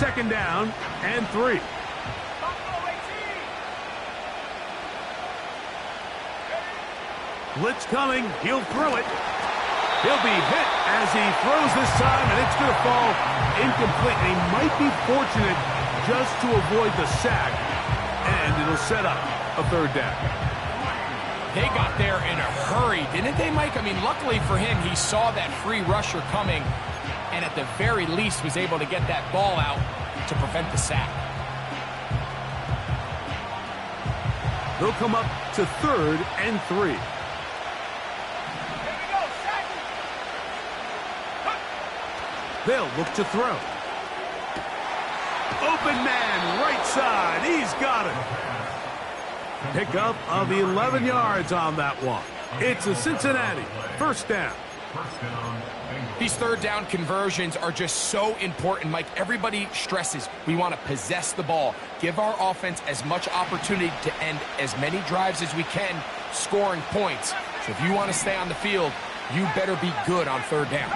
second down and 3. Blitz coming. He'll throw it. He'll be hit as he throws this time, and it's going to fall incomplete. And he might be fortunate just to avoid the sack, and it'll set up a third down. They got there in a hurry, didn't they, Mike? I mean, luckily for him, he saw that free rusher coming, and at the very least was able to get that ball out to prevent the sack. They'll come up to third and 3. They'll look to throw. Open man, right side. He's got it. Pickup of 11 yards on that one. It's a Cincinnati first down. These third down conversions are just so important, Mike. Everybody stresses we want to possess the ball, give our offense as much opportunity to end as many drives as we can, scoring points. So if you want to stay on the field, you better be good on third down.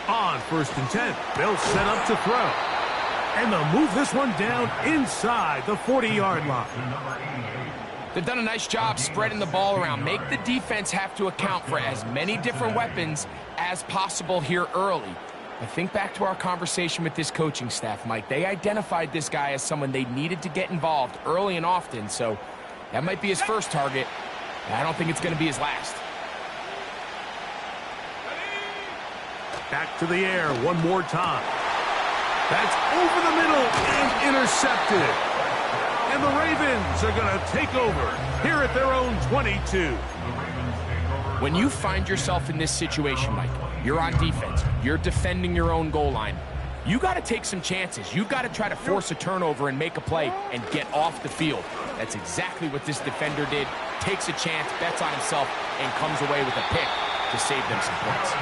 On first and 10, they'll set up to throw. And they'll move this one down inside the 40-yard line. They've done a nice job spreading the ball around. Make the defense have to account for as many different weapons as possible here early. I think back to our conversation with this coaching staff, Mike. They identified this guy as someone they needed to get involved early and often, so that might be his first target. I don't think it's going to be his last. Back to the air one more time. That's over the middle and intercepted. And the Ravens are going to take over here at their own 22. When you find yourself in this situation, Mike, you're on defense, you're defending your own goal line, you got to take some chances. You've got to try to force a turnover and make a play and get off the field. That's exactly what this defender did. Takes a chance, bets on himself, and comes away with a pick to save them some points.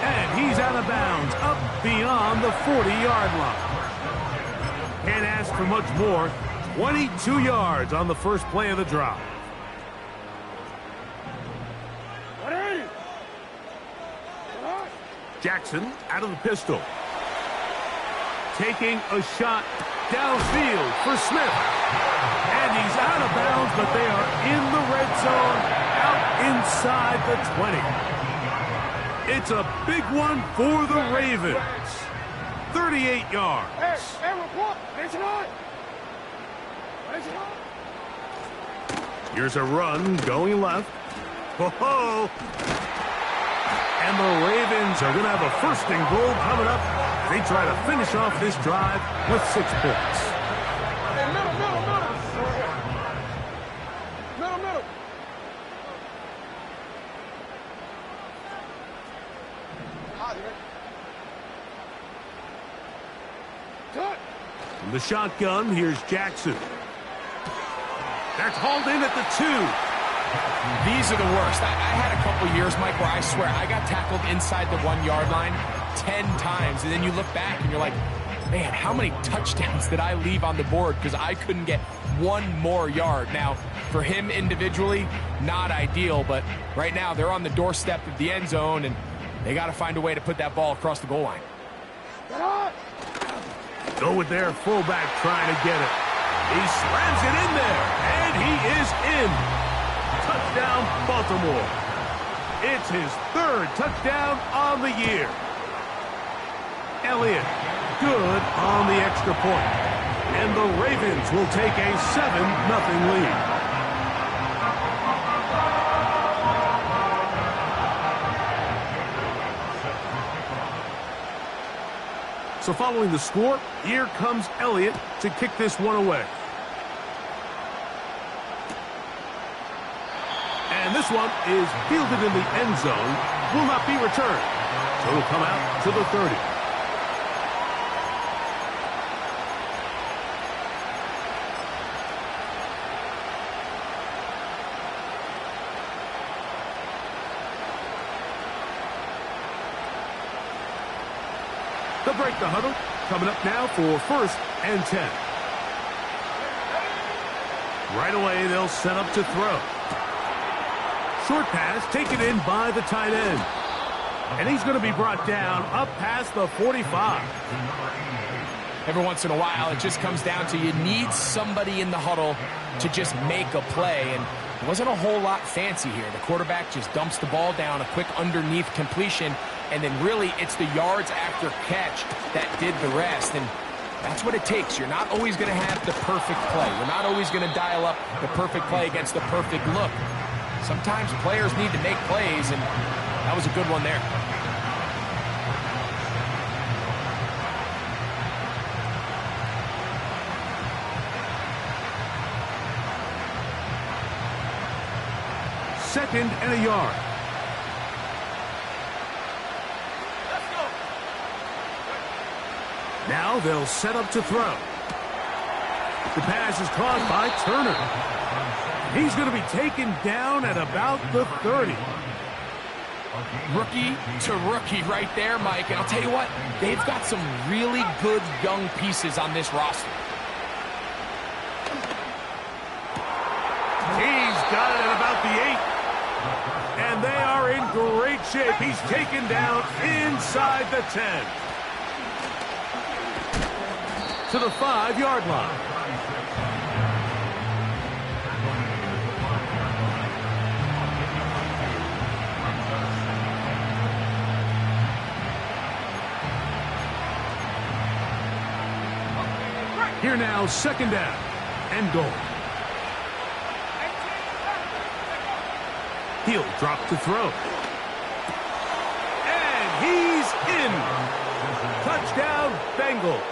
And he's out of bounds, up beyond the 40-yard line. Can't ask for much more. 22 yards on the first play of the drive. Jackson out of the pistol. Taking a shot downfield for Smith. And he's out of bounds, but they are in the red zone, out inside the 20. It's a big one for the Ravens. 38 yards. Here's a run going left. Ho-ho! And the Ravens are going to have a first and goal coming up. They try to finish off this drive with 6 points. From the shotgun, here's Jackson. That's hauled in at the 2. These are the worst. I had a couple years, Mike, where I swear I got tackled inside the 1-yard line 10 times. And then you look back and you're like, man, how many touchdowns did I leave on the board because I couldn't get one more yard? Now, for him individually, not ideal. But right now, they're on the doorstep of the end zone, and they got to find a way to put that ball across the goal line. Go with their fullback trying to get it. He slams it in there, and he is in. Touchdown, Baltimore. It's his 3rd touchdown on the year. Elliott, good on the extra point. And the Ravens will take a 7-0 lead. So following the score, here comes Elliott to kick this one away. And this one is fielded in the end zone, will not be returned. So it'll come out to the 30. They'll break the huddle. Coming up now for first and 10. Right away, they'll set up to throw. Short pass taken in by the tight end. And he's going to be brought down up past the 45. Every once in a while, it just comes down to you need somebody in the huddle to just make a play. And it wasn't a whole lot fancy here. The quarterback just dumps the ball down, a quick underneath completion, and then really it's the yards after catch that did the rest. And that's what it takes. You're not always going to have the perfect play. You're not always going to dial up the perfect play against the perfect look. Sometimes players need to make plays, and that was a good one there. Second and a yard. Now they'll set up to throw. The pass is caught by Turner. He's going to be taken down at about the 30. Rookie to rookie right there, Mike. And I'll tell you what, they've got some really good young pieces on this roster. He's got it at about the 8. And they are in great shape. He's taken down inside the 10. To the 5-yard line. Here now, second down and goal. He'll drop to throw. And he's in. Touchdown, Bengals.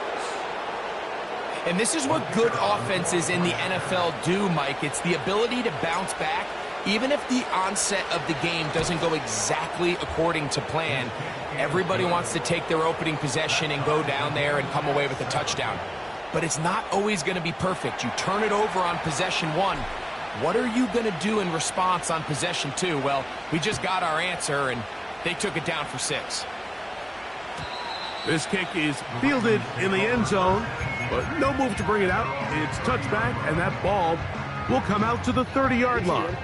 And this is what good offenses in the NFL do, Mike. It's the ability to bounce back. Even if the onset of the game doesn't go exactly according to plan, everybody wants to take their opening possession and go down there and come away with a touchdown. But it's not always going to be perfect. You turn it over on possession 1. What are you going to do in response on possession 2? Well, we just got our answer, and they took it down for 6. This kick is fielded in the end zone, but no move to bring it out. It's touchback, and that ball will come out to the 30-yard line.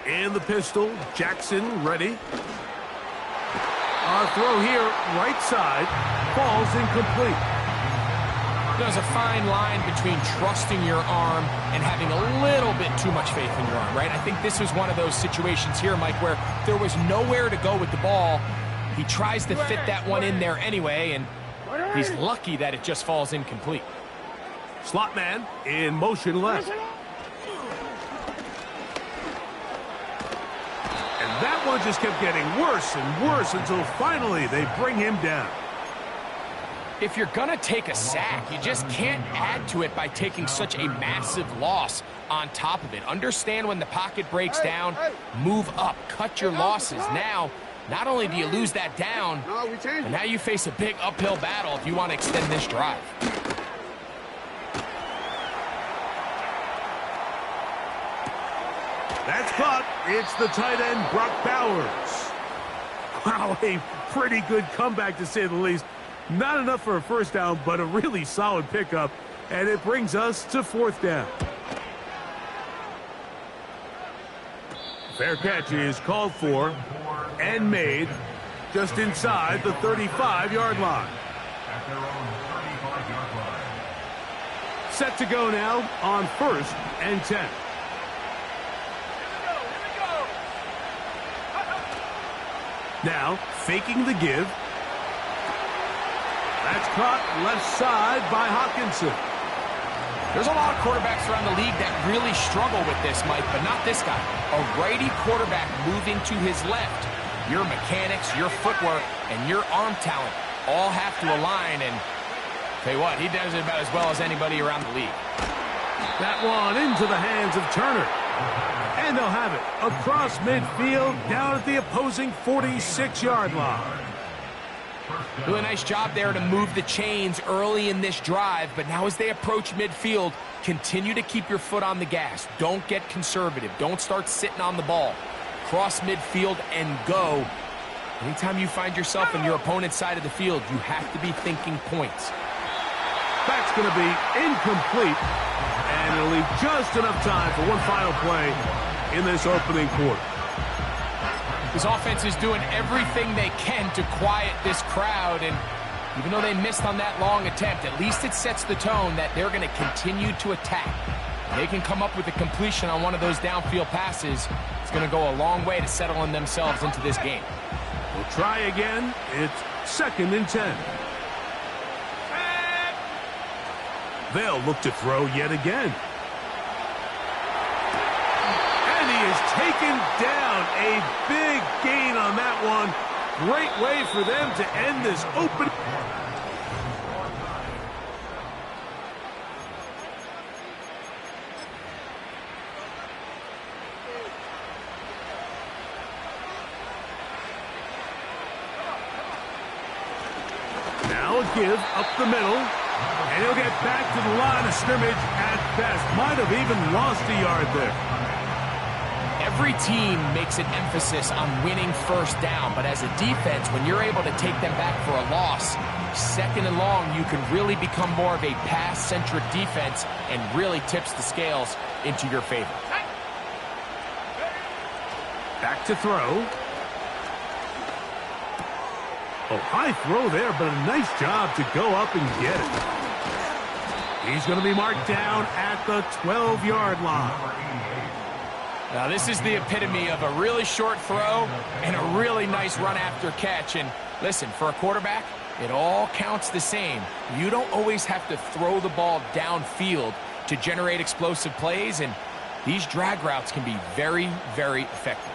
In the pistol, Jackson ready. Our throw here, right side, falls incomplete. There's a fine line between trusting your arm and having a little bit too much faith in your arm, right? I think this was one of those situations here, Mike, where there was nowhere to go with the ball. He tries to fit that one in there anyway, and he's lucky that it just falls incomplete. Slot man in motion left. And that one just kept getting worse and worse until finally they bring him down. If you're going to take a sack, you just can't add to it by taking such a massive loss on top of it. Understand when the pocket breaks down, move up, cut your losses. Now, not only do you lose that down, but now you face a big uphill battle if you want to extend this drive. That's caught. It's the tight end, Brock Bowers. Wow, a pretty good comeback to say the least. Not enough for a first down, but a really solid pickup. And it brings us to 4th down. Fair catch is called for and made just inside the 35-yard line. Set to go now on 1st and 10. Now, faking the give. That's caught left side by Hawkinson. There's a lot of quarterbacks around the league that really struggle with this, Mike, but not this guy. A righty quarterback moving to his left. Your mechanics, your footwork, and your arm talent all have to align, and tell you what, he does it about as well as anybody around the league. That one into the hands of Turner. And they'll have it across midfield down at the opposing 46-yard line. Really nice job there to move the chains early in this drive, but now as they approach midfield, continue to keep your foot on the gas. Don't get conservative. Don't start sitting on the ball. Cross midfield and go. Anytime you find yourself on your opponent's side of the field, you have to be thinking points. That's going to be incomplete. And and it'll leave just enough time for one final play in this opening quarter. This offense is doing everything they can to quiet this crowd, and even though they missed on that long attempt, at least it sets the tone that they're going to continue to attack. They can come up with a completion on one of those downfield passes. It's going to go a long way to settling themselves into this game. We'll try again. It's 2nd and 10. They'll look to throw yet again. And he is taken down. A big gain on that one. Great way for them to end this open. Now a give up the middle. And he'll get back to the line of scrimmage at best. Might have even lost a yard there. Every team makes an emphasis on winning first down, but as a defense, when you're able to take them back for a loss, 2nd and long, you can really become more of a pass-centric defense and really tips the scales into your favor. Back to throw. Oh, high throw there, but a nice job to go up and get it. He's going to be marked down at the 12-yard line. Now, this is the epitome of a really short throw and a really nice run after catch. And listen, for a quarterback, it all counts the same. You don't always have to throw the ball downfield to generate explosive plays, and these drag routes can be very, very effective.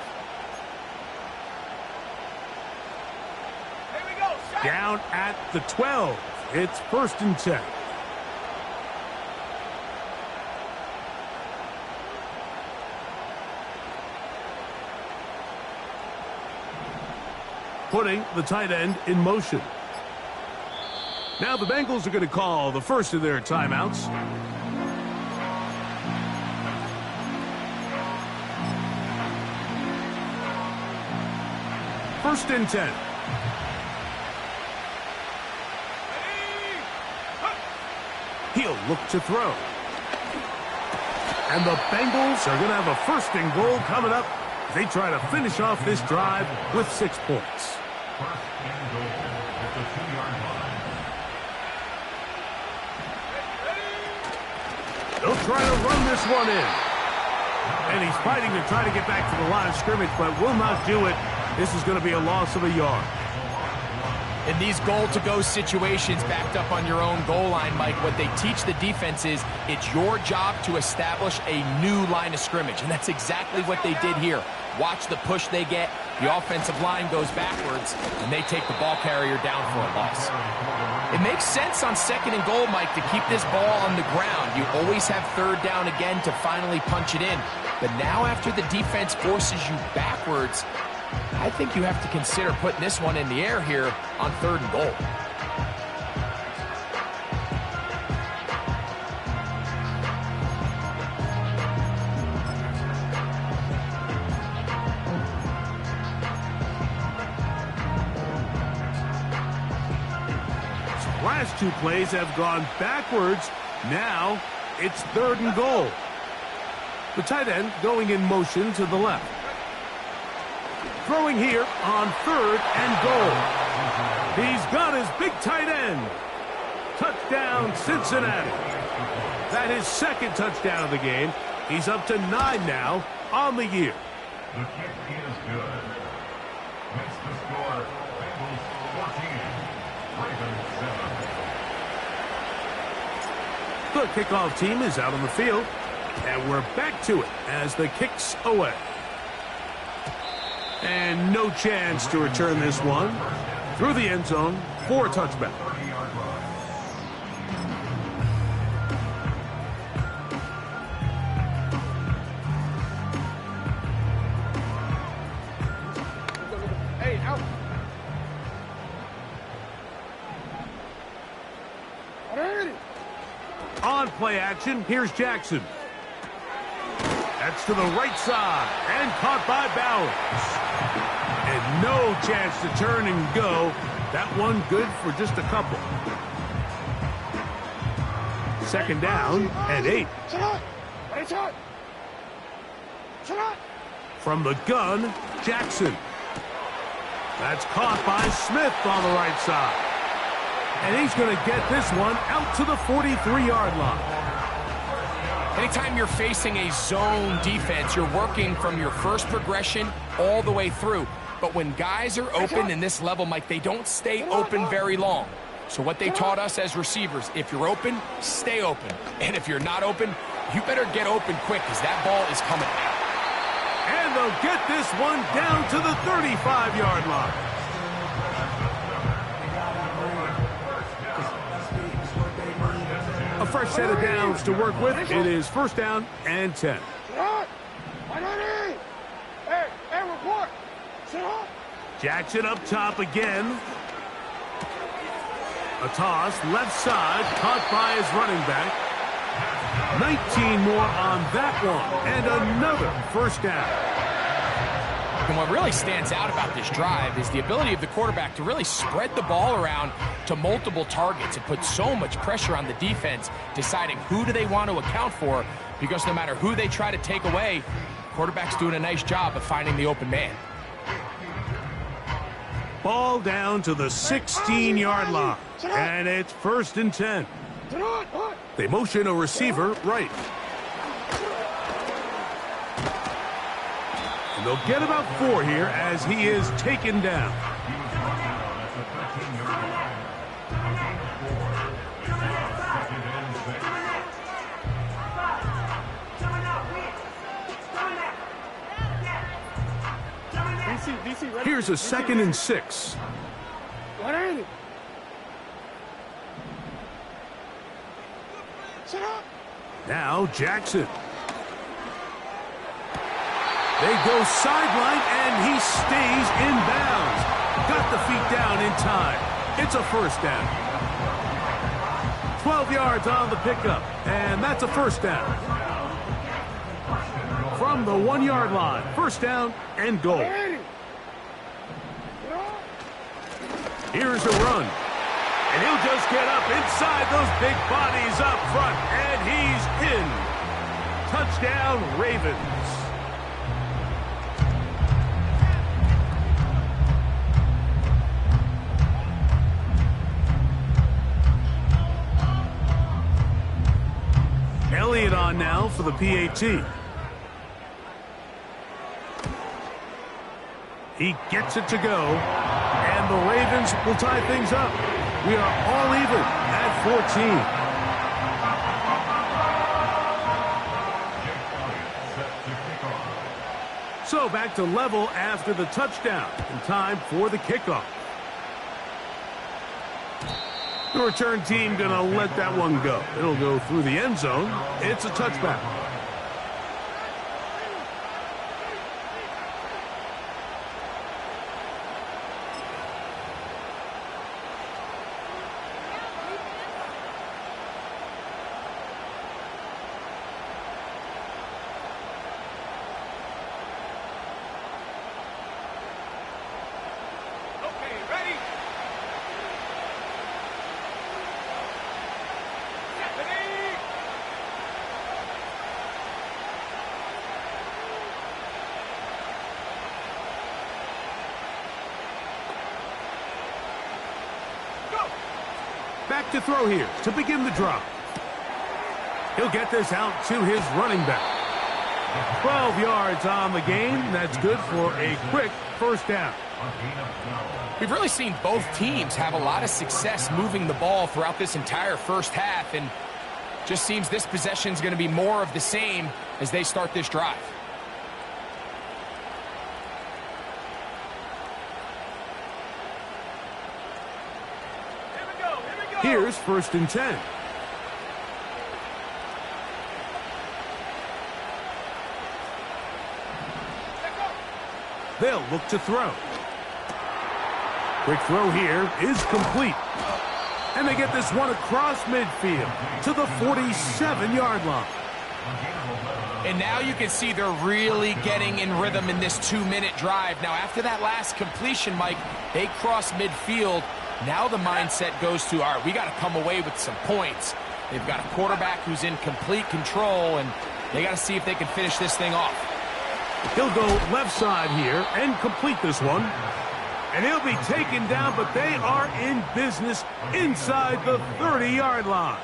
Down at the 12. It's 1st and 10. Putting the tight end in motion. Now the Bengals are going to call the first of their timeouts. First and 10. He'll look to throw. And the Bengals are going to have a 1st and goal coming up. They try to finish off this drive with 6 points. They'll try to run this one in. And he's fighting to try to get back to the line of scrimmage, but will not do it. This is going to be a loss of a yard. In these goal-to-go situations backed up on your own goal line, Mike, what they teach the defense is it's your job to establish a new line of scrimmage, and that's exactly what they did here. Watch the push they get. The offensive line goes backwards, and they take the ball carrier down for a loss. It makes sense on 2nd and goal, Mike, to keep this ball on the ground. You always have 3rd down again to finally punch it in. But now after the defense forces you backwards, I think you have to consider putting this one in the air here on 3rd and goal. Last 2 plays have gone backwards. Now it's 3rd and goal. The tight end going in motion to the left. Throwing here on 3rd and goal. He's got his big tight end. Touchdown, Cincinnati. That is 2nd touchdown of the game. He's up to 9 now on the year. The kick is good. That's the score. Bengals 14, Ravens 7. The kickoff team is out on the field, and we're back to it as the kick's away. And no chance to return this one through the end zone for a touchback. Hey, out. On play action, here's Jackson. That's to the right side and caught by Bowers. And no chance to turn and go. That one good for just a couple. Second down and 8. From the gun, Jackson. That's caught by Smith on the right side. And he's going to get this one out to the 43-yard line. Anytime you're facing a zone defense, you're working from your first progression all the way through. But when guys are open in this level, Mike, they don't stay open very long. So what they taught us as receivers, if you're open, stay open. And if you're not open, you better get open quick because that ball is coming out. And they'll get this one down to the 35-yard line. A fresh set of downs to work with. It is first down and 10. Jackson up top again. A toss, left side, caught by his running back. 19 more on that one, and another first down. And what really stands out about this drive is the ability of the quarterback to really spread the ball around to multiple targets. It puts so much pressure on the defense, deciding who do they want to account for, because no matter who they try to take away, the quarterback's doing a nice job of finding the open man. Ball down to the 16-yard line, and it's first and 10. They motion a receiver right. And they'll get about 4 here as he is taken down. Here's a 2nd and 6. Now Jackson. They go sideline, and he stays in bounds. Got the feet down in time. It's a first down. 12 yards on the pickup, and that's a first down. From the 1-yard line, first down and goal. Here's a run. And he'll just get up inside those big bodies up front, and he's in. Touchdown, Ravens. Elliott on now for the PAT. He gets it to go, and the Ravens will tie things up. We are all even at 14. So back to level after the touchdown, and time for the kickoff. The return team going to let that one go. It'll go through the end zone. It's a touchback. Back to throw here to begin the drive. He'll get this out to his running back. 12 yards on the game. That's good for a quick first down. We've really seen both teams have a lot of success moving the ball throughout this entire first half, and just seems this possession is going to be more of the same as they start this drive. Here's first and 10. They'll look to throw. Quick throw here is complete. And they get this one across midfield to the 47-yard line. And now you can see they're really getting in rhythm in this 2-minute drive. Now, after that last completion, Mike, they cross midfield. Now the mindset goes to, all right, we got to come away with some points. They've got a quarterback who's in complete control, and they got to see if they can finish this thing off. He'll go left side here and complete this one. And he'll be taken down, but they are in business inside the 30-yard line.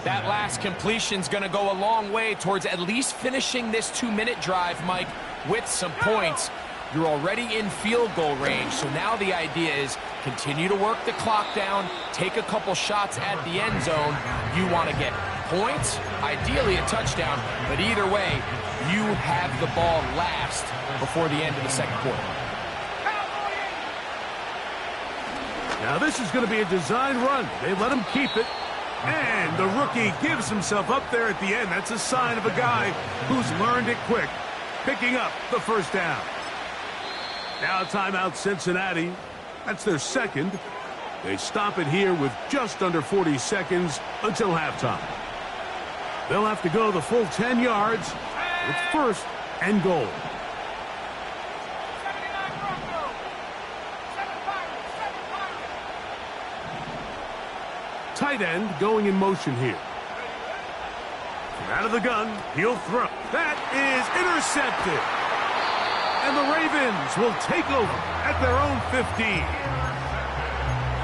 That last completion's going to go a long way towards at least finishing this 2-minute drive, Mike, with some points. You're already in field goal range, so now the idea is continue to work the clock down, take a couple shots at the end zone. You want to get points, ideally a touchdown, but either way, you have the ball last before the end of the second quarter. Now this is going to be a design run. They let him keep it. And the rookie gives himself up there at the end. That's a sign of a guy who's learned it quick, picking up the first down. Now timeout Cincinnati. That's their second. They stop it here with just under 40 seconds until halftime. They'll have to go the full 10 yards with first and goal. Tight end going in motion here. From out of the gun, he'll throw. That is intercepted. And the Ravens will take over at their own 15.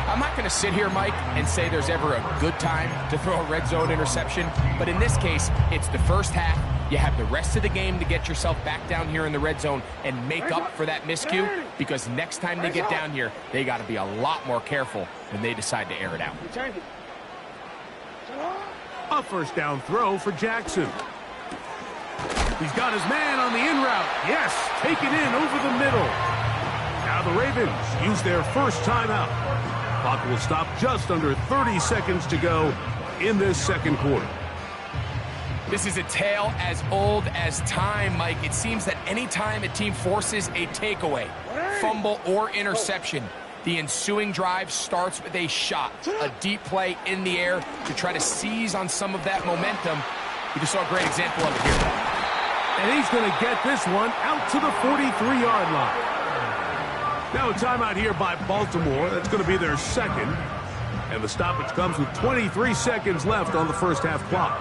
I'm not going to sit here, Mike, and say there's ever a good time to throw a red zone interception. But in this case, it's the first half. You have the rest of the game to get yourself back down here in the red zone and make up for that miscue, because next time they get down here, they got to be a lot more careful when they decide to air it out. A first down throw for Jackson. He's got his man on the in route. Yes, take it in over the middle. Now the Ravens use their first timeout. Clock will stop just under 30 seconds to go in this second quarter. This is a tale as old as time, Mike. It seems that any time a team forces a takeaway, fumble, or interception, the ensuing drive starts with a shot, a deep play in the air to try to seize on some of that momentum. We just saw a great example of it here. And he's going to get this one out to the 43-yard line. Now a timeout here by Baltimore. That's going to be their second. And the stoppage comes with 23 seconds left on the first half clock.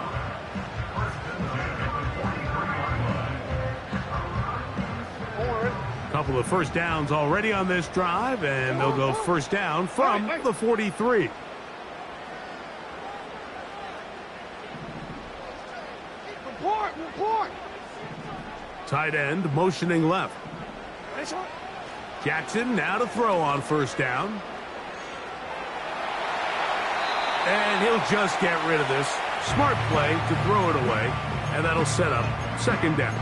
Couple of first downs already on this drive, and they'll go first down from the 43. Report. Tight end motioning left. Jackson now to throw on first down. And he'll just get rid of this. Smart play to throw it away, and that'll set up second down.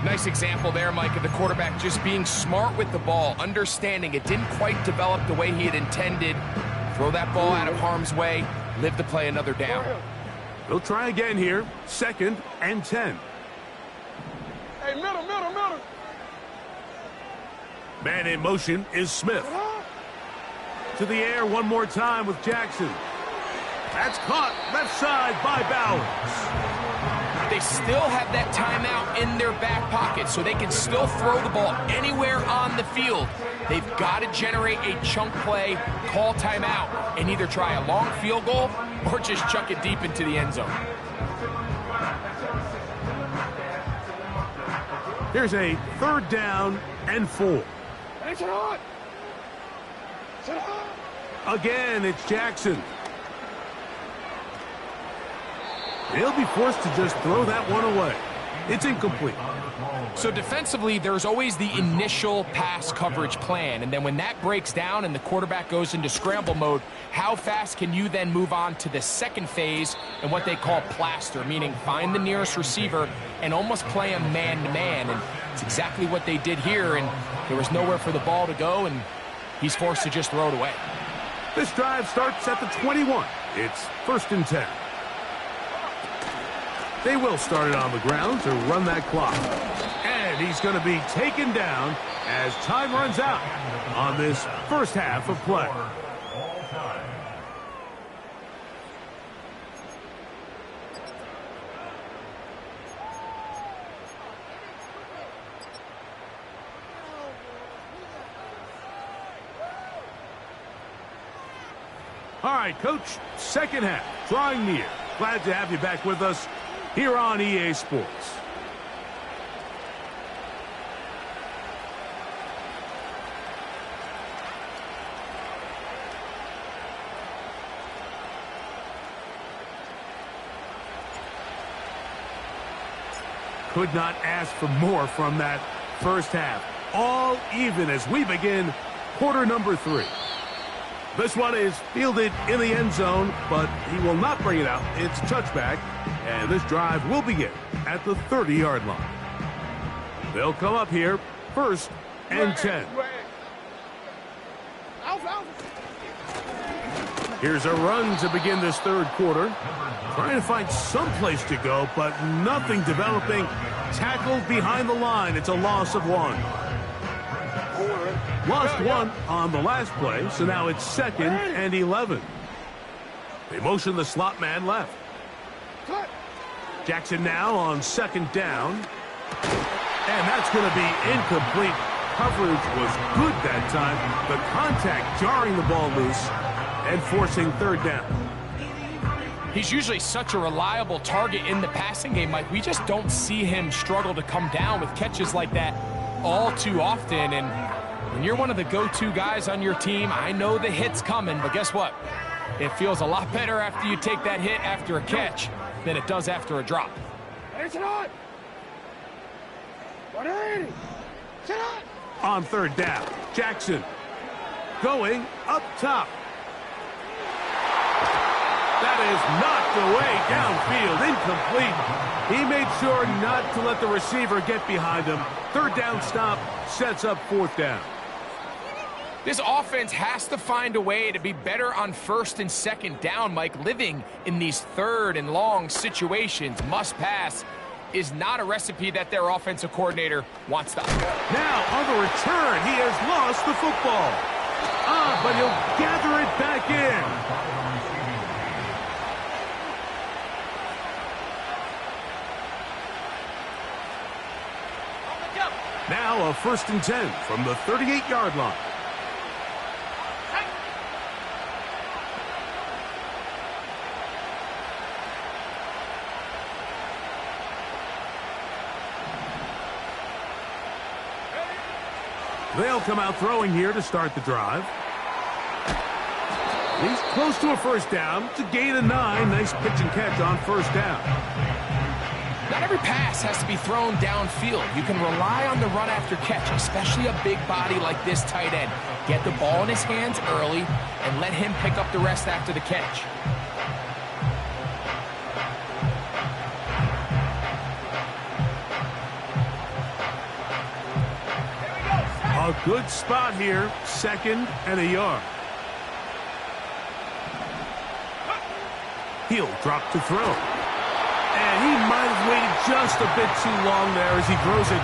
Nice example there, Mike, of the quarterback just being smart with the ball, understanding it didn't quite develop the way he had intended. Throw that ball out of harm's way, live to play another down. They'll try again here, second and 10. Hey, middle. Man in motion is Smith. To the air one more time with Jackson. That's caught left side by Bowers. They still have that timeout in their back pocket, so they can still throw the ball anywhere on the field. They've got to generate a chunk play, call timeout, and either try a long field goal or just chuck it deep into the end zone. Here's a third down and 4. Again, it's Jackson. They'll be forced to just throw that one away. It's incomplete. So defensively, there's always the initial pass coverage plan, and then when that breaks down and the quarterback goes into scramble mode, how fast can you then move on to the second phase and what they call plaster, meaning find the nearest receiver and almost play a man-to-man, and it's exactly what they did here, and there was nowhere for the ball to go, and he's forced to just throw it away. This drive starts at the 21. It's first and 10. They will start it on the ground to run that clock. And he's going to be taken down as time runs out on this first half of play. All right, Coach, second half, drawing near. Glad to have you back with us here on EA Sports. Could not ask for more from that first half. All even as we begin quarter number 3. This one is fielded in the end zone, but he will not bring it out. It's touchback, and this drive will begin at the 30-yard line. They'll come up here first and 10. Here's a run to begin this third quarter. Trying to find some place to go, but nothing developing. Tackled behind the line. It's a loss of 1. Lost 1 on the last play, so now it's 2nd and 11. They motion the slot man left. Jackson now on 2nd down. And that's going to be incomplete. Coverage was good that time. The contact jarring the ball loose and forcing 3rd down. He's usually such a reliable target in the passing game, Mike. We just don't see him struggle to come down with catches like that all too often. And when you're one of the go-to guys on your team, I know the hit's coming, but guess what? It feels a lot better after you take that hit after a catch than it does after a drop. On 3rd down, Jackson going up top. That is knocked away downfield, incomplete. He made sure not to let the receiver get behind him. 3rd down stop sets up 4th down. This offense has to find a way to be better on 1st and 2nd down, Mike. Living in these 3rd and long situations, must pass, is not a recipe that their offensive coordinator wants to. Now on the return, he has lost the football. But he'll gather it back in. Now a 1st and 10 from the 38-yard line. They'll come out throwing here to start the drive. He's close to a 1st down to gain a 9. Nice pitch and catch on 1st down. Not every pass has to be thrown downfield. You can rely on the run after catch, especially a big body like this tight end. Get the ball in his hands early and let him pick up the rest after the catch. A good spot here, 2nd and a yard. He'll drop to throw. And he might have waited just a bit too long there as he throws it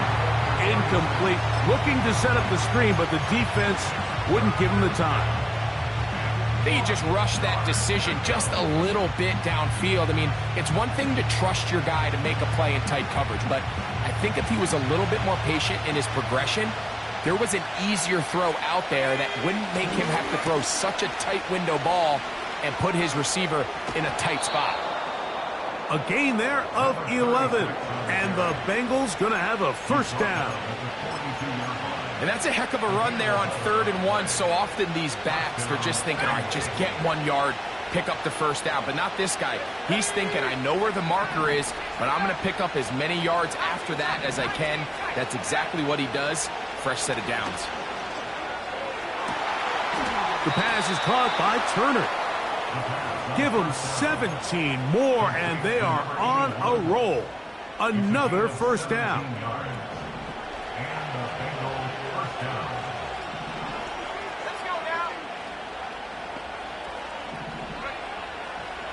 incomplete. Looking to set up the screen, but the defense wouldn't give him the time. They just rushed that decision just a little bit downfield. I mean, it's one thing to trust your guy to make a play in tight coverage, but I think if he was a little bit more patient in his progression, there was an easier throw out there that wouldn't make him have to throw such a tight window ball and put his receiver in a tight spot. A gain there of 11, and the Bengals going to have a 1st down. And that's a heck of a run there on 3rd and 1. So often these backs, they're just thinking, all right, just get 1 yard, pick up the 1st down. But not this guy. He's thinking, I know where the marker is, but I'm going to pick up as many yards after that as I can. That's exactly what he does. Fresh set of downs. The pass is caught by Turner. Give them 17 more, and they are on a roll. Another 1st down.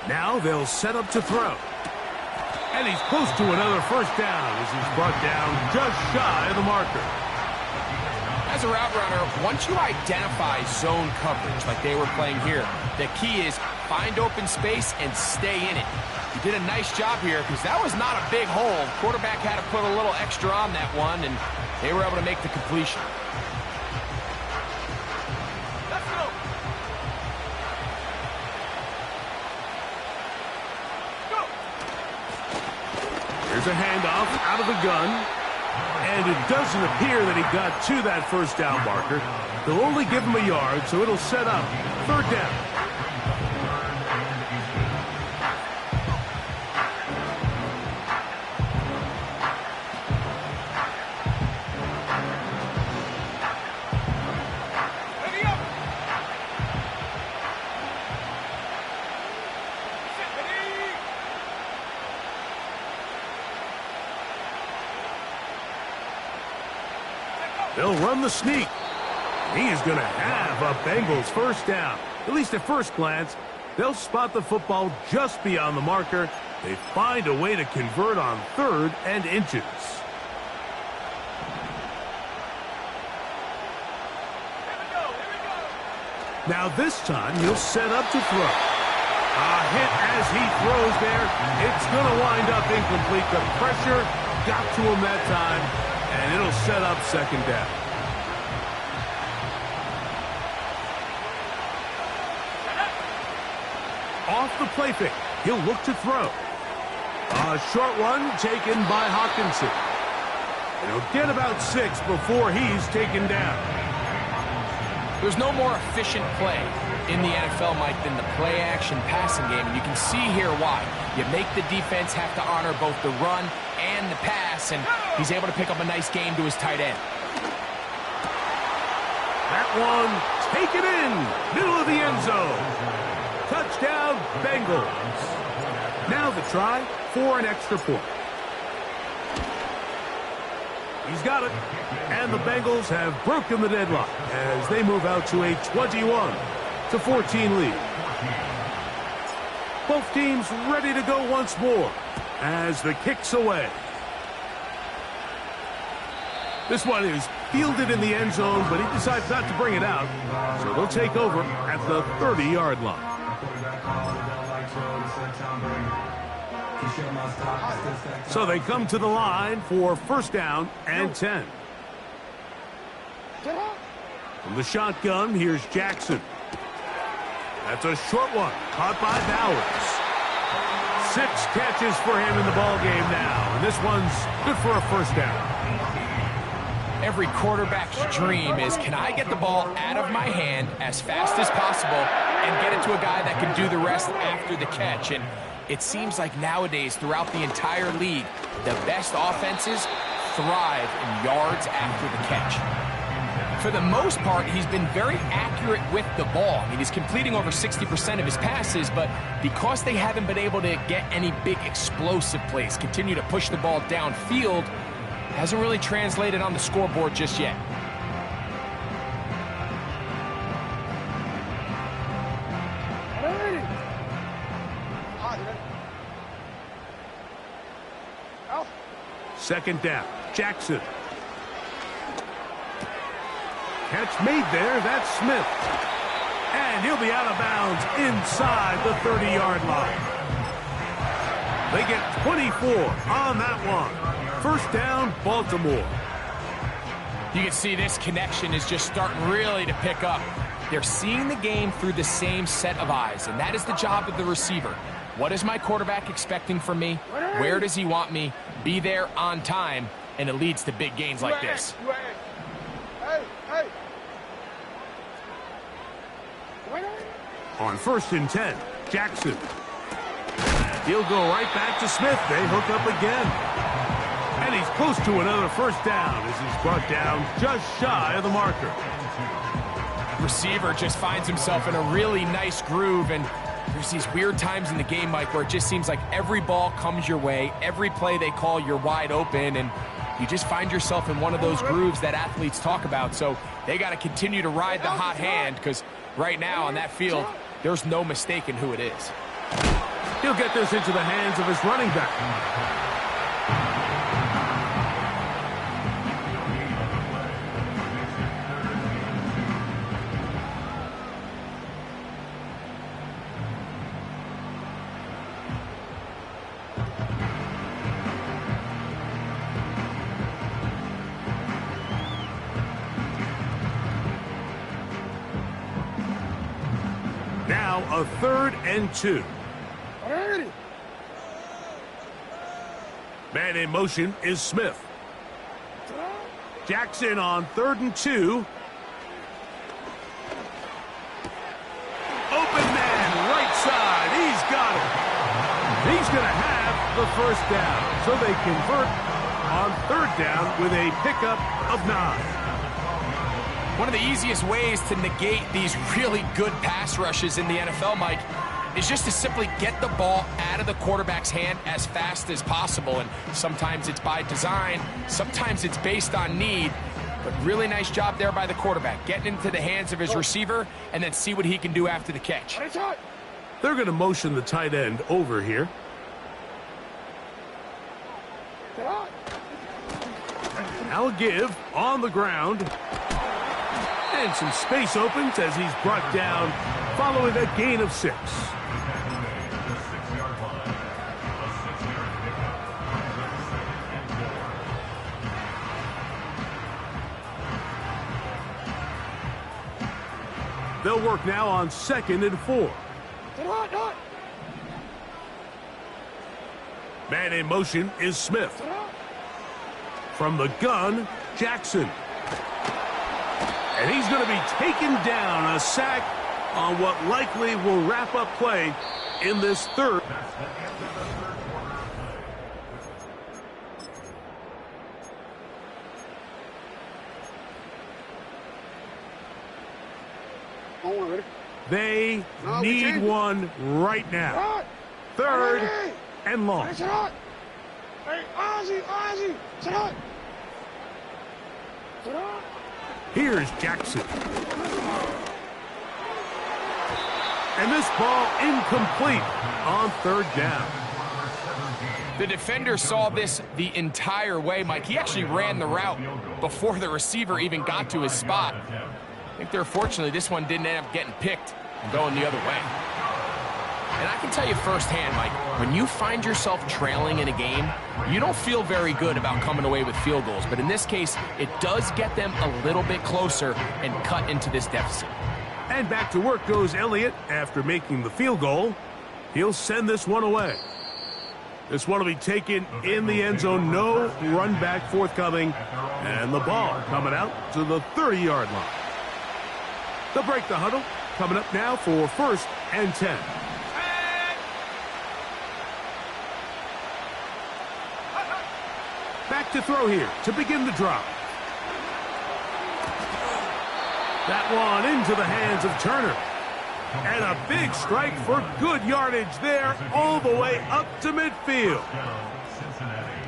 Now they'll set up to throw. And he's close to another 1st down as he's brought down just shy of the marker. As a route runner, once you identify zone coverage like they were playing here, the key is find open space and stay in it. You did a nice job here because that was not a big hole. Quarterback had to put a little extra on that one, and they were able to make the completion. Here's a handoff out of the gun. And it doesn't appear that he got to that first down marker. They'll only give him a yard, so it'll set up third down. They'll run the sneak. He is going to have a Bengals first down. At least at first glance, they'll spot the football just beyond the marker. They find a way to convert on 3rd and inches. Now this time, he'll set up to throw. A hit as he throws there. It's going to wind up incomplete. The pressure got to him that time, and it'll set up second down. Off the play fake, he'll look to throw. A short one taken by Hawkinson. And he'll get about 6 before he's taken down. There's no more efficient play in the NFL, Mike, than the play-action passing game. And you can see here why. You make the defense have to honor both the run and the pass, and he's able to pick up a nice game to his tight end. That one taken in, middle of the end zone. Touchdown, Bengals. Now the try for an extra point. He's got it. And the Bengals have broken the deadlock as they move out to a 21-14 lead. Both teams ready to go once more as the kick's away. This one is fielded in the end zone, but he decides not to bring it out. So they'll take over at the 30-yard line. So they come to the line for first down and 10. From the shotgun, here's Jackson. That's a short one, caught by Bowers. 6 catches for him in the ball game now, and this one's good for a first down. Every quarterback's dream is, can I get the ball out of my hand as fast as possible and get it to a guy that can do the rest after the catch? And it seems like nowadays, throughout the entire league, the best offenses thrive in yards after the catch. For the most part, he's been very accurate with the ball. I mean, he's completing over 60% of his passes, but because they haven't been able to get any big explosive plays, continue to push the ball downfield, hasn't really translated on the scoreboard just yet. Second down, Jackson. Catch made there, that's Smith. And he'll be out of bounds inside the 30-yard line. They get 24 on that one. First down, Baltimore. You can see this connection is just starting really to pick up. They're seeing the game through the same set of eyes, and that is the job of the receiver. What is my quarterback expecting from me? Where does he want me? Be there on time, and it leads to big gains like this. On first and 10, Jackson. He'll go right back to Smith. They hook up again. And he's close to another first down as he's brought down just shy of the marker. Receiver just finds himself in a really nice groove, and there's these weird times in the game, Mike, where it just seems like every ball comes your way, every play they call, you're wide open, and you just find yourself in one of those grooves that athletes talk about. So they got to continue to ride the hot hand, because right now on that field, there's no mistaking who it is. He'll get this into the hands of his running back. Now a 3rd and 2. Man in motion is Smith. Jackson on 3rd and 2. Open man, right side. He's got it. He's going to have the first down. So they convert on 3rd down with a pickup of 9. One of the easiest ways to negate these really good pass rushes in the NFL, Mike, is just to simply get the ball out of the quarterback's hand as fast as possible. And sometimes it's by design, sometimes it's based on need. But really nice job there by the quarterback, getting into the hands of his receiver and then see what he can do after the catch. They're going to motion the tight end over here. Now give on the ground. And some space opens as he's brought down following a gain of 6. They'll work now on 2nd and 4. Man in motion is Smith. From the gun, Jackson. And he's going to be taken down, a sack on what likely will wrap up play in this 3rd. They need one right now. 3rd and long. Here's Jackson. And this ball incomplete on 3rd down. The defender saw this the entire way, Mike. He actually ran the route before the receiver even got to his spot. I think they're fortunately this one didn't end up getting picked and going the other way. And I can tell you firsthand, Mike, when you find yourself trailing in a game, you don't feel very good about coming away with field goals. But in this case, it does get them a little bit closer and cut into this deficit. And back to work goes Elliott after making the field goal. He'll send this one away. This one will be taken in the end zone. No run back forthcoming. And the ball coming out to the 30-yard line. They'll break the huddle. Coming up now for 1st and 10. Back to throw here to begin the drive. That one into the hands of Turner. And a big strike for good yardage there all the way up to midfield.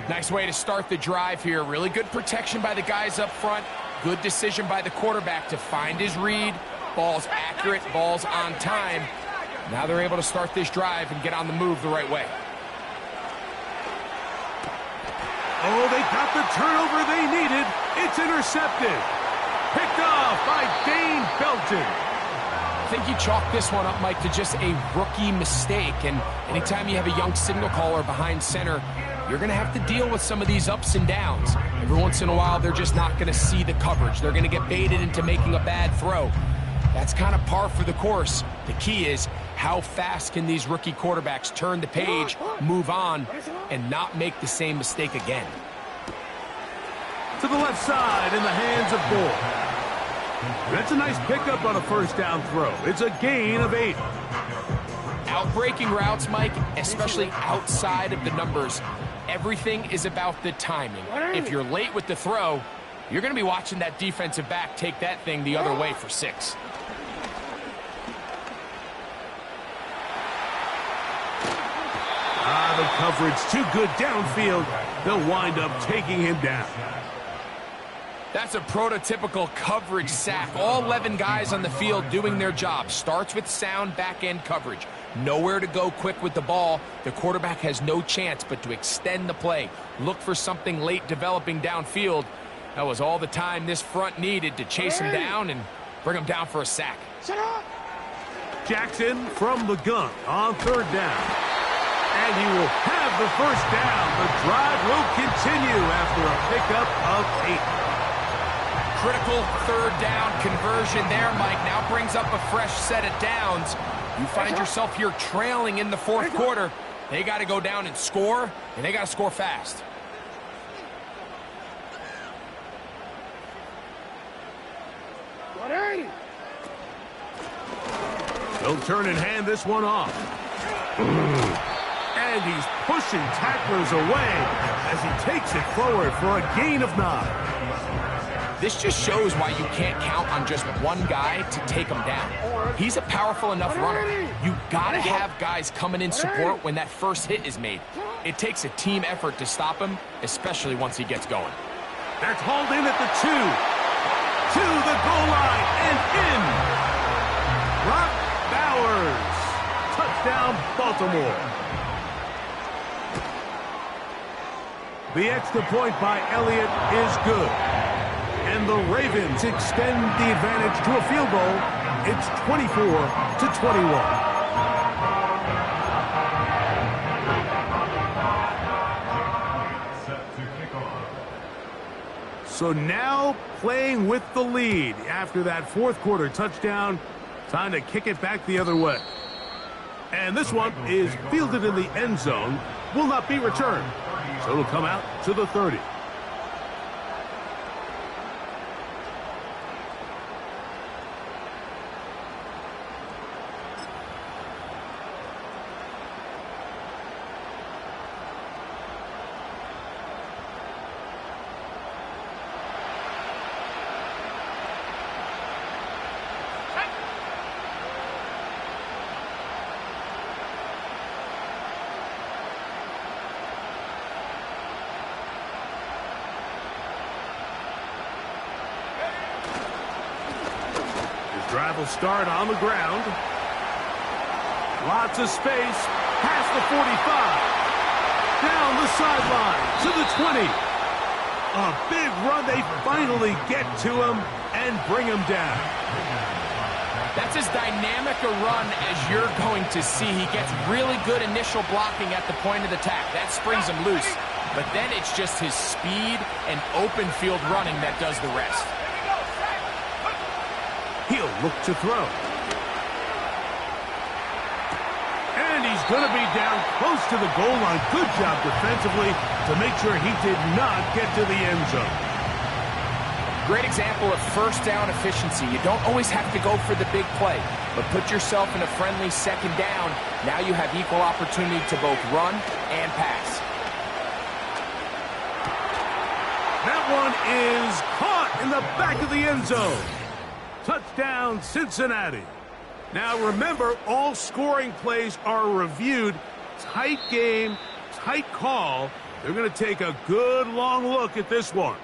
Nice way to start the drive here. Really good protection by the guys up front. Good decision by the quarterback to find his read. Ball's accurate, ball's on time. Now they're able to start this drive and get on the move the right way. Oh, they got the turnover they needed. It's intercepted. Picked off by Dane Belton. I think you chalk this one up, Mike, to just a rookie mistake. And anytime you have a young signal caller behind center, you're going to have to deal with some of these ups and downs. Every once in a while, they're just not going to see the coverage. They're going to get baited into making a bad throw. That's kind of par for the course. The key is how fast can these rookie quarterbacks turn the page, move on, and not make the same mistake again. To the left side in the hands of Bull. That's a nice pickup on a 1st down throw. It's a gain of 8. Outbreaking routes, Mike, especially outside of the numbers, everything is about the timing. If you're late with the throw, you're going to be watching that defensive back take that thing the other way for 6. The coverage too good downfield. They'll wind up taking him down. That's a prototypical coverage sack. All 11 guys on the field doing their job. Starts with sound back-end coverage. Nowhere to go quick with the ball. The quarterback has no chance but to extend the play. Look for something late developing downfield. That was all the time this front needed to chase him down and bring him down for a sack. Jackson from the gun on 3rd down. And he will have the 1st down. The drive will continue after a pickup of 8. Critical 3rd down conversion there, Mike. Now brings up a fresh set of downs. You find yourself here trailing in the 4th quarter. They got to go down and score, and they got to score fast. They'll turn and hand this one off. And he's pushing tacklers away as he takes it forward for a gain of 9. This just shows why you can't count on just one guy to take him down. He's a powerful enough runner. You gotta have guys coming in support when that first hit is made. It takes a team effort to stop him, especially once he gets going. That's hauled in at the 2. To the goal line and in. Brock Bowers. Touchdown, Baltimore. The extra point by Elliott is good. And the Ravens extend the advantage to a field goal. It's 24-21. So now playing with the lead after that fourth quarter touchdown. Time to kick it back the other way. And this one is fielded in the end zone. Will not be returned. So it'll come out to the 30. Drive will start on the ground. Lots of space. Past the 45. Down the sideline to the 20. A big run. They finally get to him and bring him down. That's as dynamic a run as you're going to see. He gets really good initial blocking at the point of attack. That springs him loose. But then it's just his speed and open field running that does the rest. He'll look to throw. And he's going to be down close to the goal line. Good job defensively to make sure he did not get to the end zone. Great example of first down efficiency. You don't always have to go for the big play, but put yourself in a friendly second down. Now you have equal opportunity to both run and pass. That one is caught in the back of the end zone. Touchdown, Cincinnati. Now remember, all scoring plays are reviewed. Tight game, tight call. They're going to take a good long look at this one.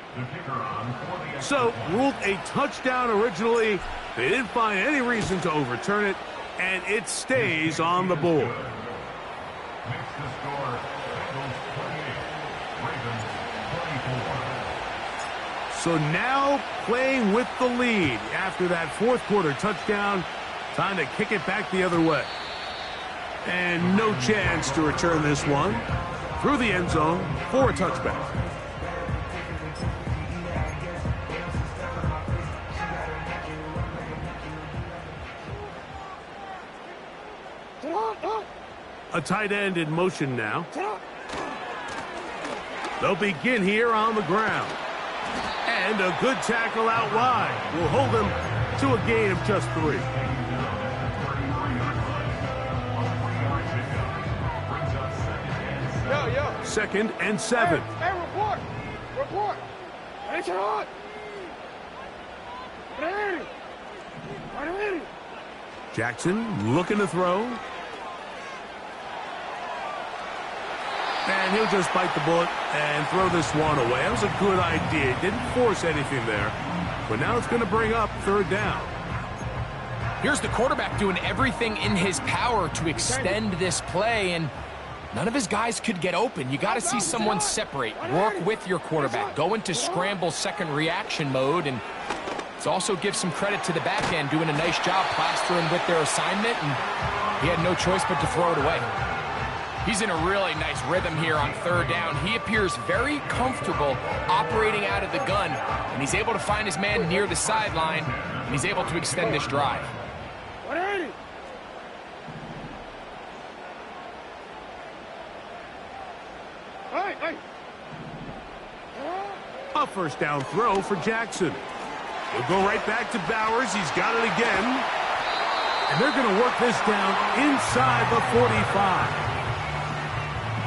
So, ruled a touchdown originally. They didn't find any reason to overturn it, and it stays on the board. Makes the score Bengals 28, Ravens 24. So now playing with the lead after that fourth quarter touchdown. Time to kick it back the other way. And no chance to return this one through the end zone for a touchback. A tight end in motion now. They'll begin here on the ground. And a good tackle out wide will hold them to a gain of just 3. Second and 7. Hey, report! Report! It's on! Jackson looking to throw. And he'll just bite the bullet and throw this one away. That was a good idea. Didn't force anything there. But now it's going to bring up third down. Here's the quarterback doing everything in his power to extend this play, and none of his guys could get open. You got to see someone separate. Work with your quarterback. Go into scramble second reaction mode, and it's also give some credit to the back end doing a nice job plastering with their assignment, and he had no choice but to throw it away. He's in a really nice rhythm here on third down. He appears very comfortable operating out of the gun, and he's able to find his man near the sideline, and he's able to extend this drive. A first down throw for Jackson. He'll go right back to Bowers. He's got it again. And they're going to work this down inside the 45.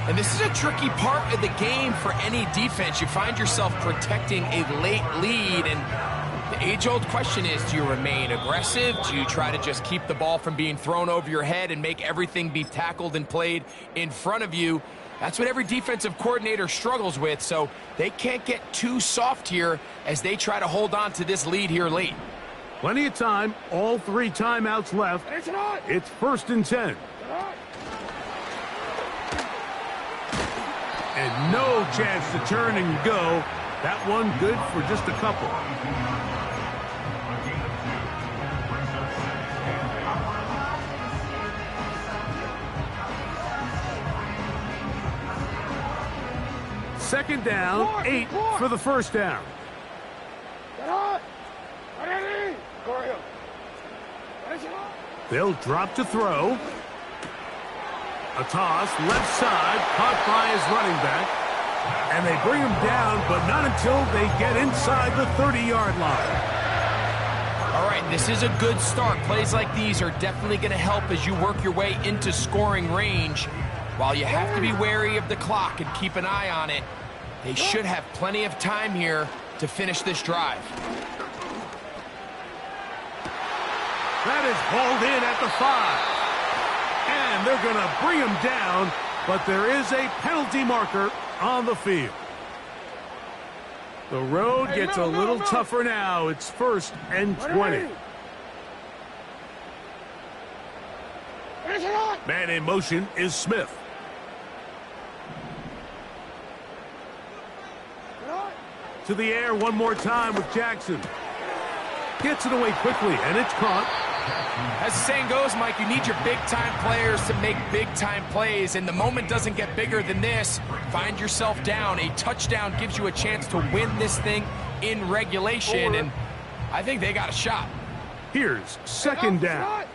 And this is a tricky part of the game for any defense. You find yourself protecting a late lead, and the age-old question is, do you remain aggressive? Do you try to just keep the ball from being thrown over your head and make everything be tackled and played in front of you? That's what every defensive coordinator struggles with, so they can't get too soft here as they try to hold on to this lead here late. Plenty of time, all 3 timeouts left. It's 1st and 10. And no chance to turn and go. That one good for just a couple. Second down, 8 for the first down. They'll drop to throw. A toss, left side, caught by his running back. And they bring him down, but not until they get inside the 30-yard line. All right, this is a good start. Plays like these are definitely going to help as you work your way into scoring range. While you have to be wary of the clock and keep an eye on it, they should have plenty of time here to finish this drive. That is hauled in at the 5. And they're going to bring him down, but there is a penalty marker on the field. The road gets a little tougher now. It's 1st and 20. Man in motion is Smith. To the air one more time with Jackson. Gets it away quickly, and it's caught. As the saying goes, Mike, you need your big-time players to make big-time plays, and the moment doesn't get bigger than this. Find yourself down. A touchdown gives you a chance to win this thing in regulation, and I think they got a shot. Here's 2nd down.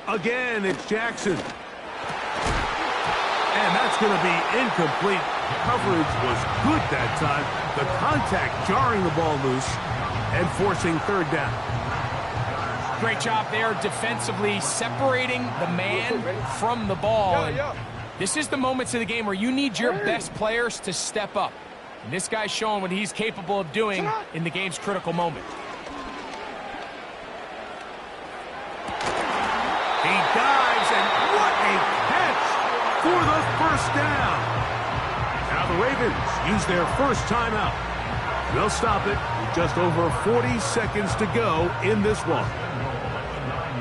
Again, it's Jackson. And that's going to be incomplete. Coverage was good that time. The contact jarring the ball loose and forcing 3rd down. Great job there defensively, separating the man from the ball. And this is the moments of the game where you need your best players to step up. And this guy's showing what he's capable of doing in the game's critical moment. He dives, and what a catch for the 1st down. Now the Ravens use their first timeout. They'll stop it with just over 40 seconds to go in this one.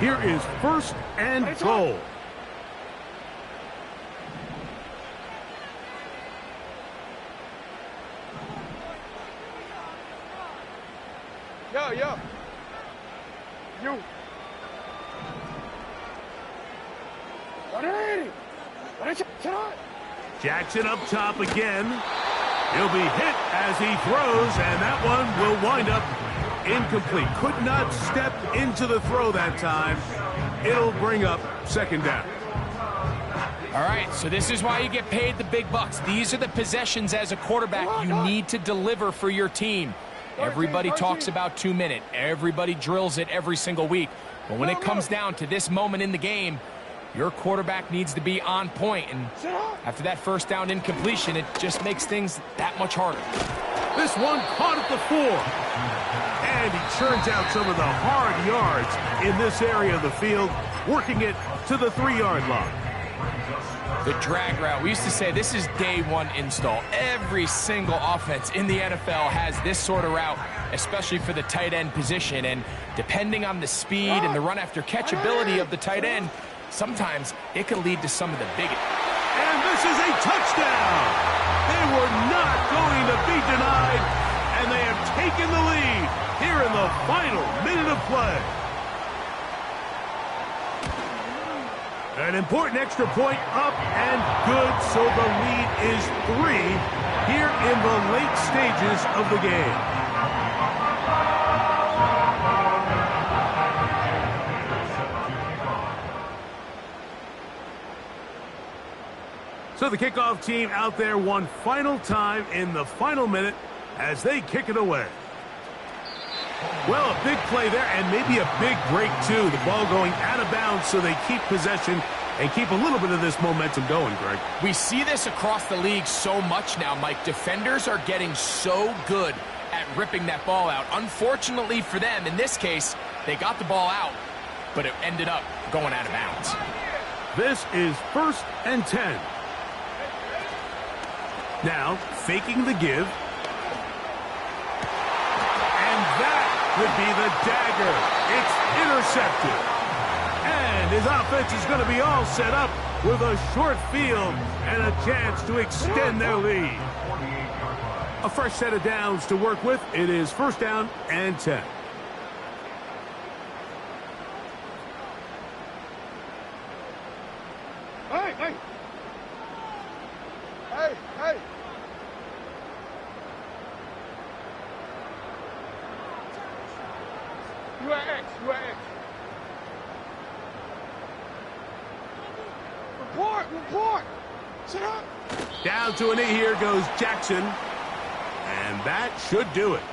Here is 1st and goal. You. Jackson up top again. He'll be hit as he throws, and that one will wind up incomplete. Could not step into the throw that time. It'll bring up 2nd down. All right, so this is why you get paid the big bucks. These are the possessions as a quarterback you need to deliver for your team. Everybody talks about 2 minutes. Everybody drills it every single week. But when it comes down to this moment in the game, your quarterback needs to be on point. And after that 1st down incompletion, it just makes things that much harder. This one caught at the 4. And he churns out some of the hard yards in this area of the field, working it to the 3-yard line. The drag route. We used to say this is day 1 install. Every single offense in the NFL has this sort of route, especially for the tight end position. And depending on the speed and the run-after-catch ability of the tight end, sometimes it can lead to some of the biggest. And this is a touchdown. They were not going to be denied, and they have taken the lead here in the final minute of play. An important extra point up and good, so the lead is 3 here in the late stages of the game. So So the kickoff team out there one final time in the final minute as they kick it away. Well, a big play there and maybe a big break, too. The ball going out of bounds so they keep possession and keep a little bit of this momentum going, Greg. We see this across the league so much now, Mike. Defenders are getting so good at ripping that ball out. Unfortunately for them, in this case, they got the ball out, but it ended up going out of bounds. This is 1st and 10. Now, faking the give. And that would be the dagger. It's intercepted. And his offense is going to be all set up with a short field and a chance to extend their lead. A fresh set of downs to work with. It is 1st down and 10. Hey, hey. Hey, hey. You are X, you are X. Report, report. Sit up. Down to a knee here goes Jackson. And that should do it.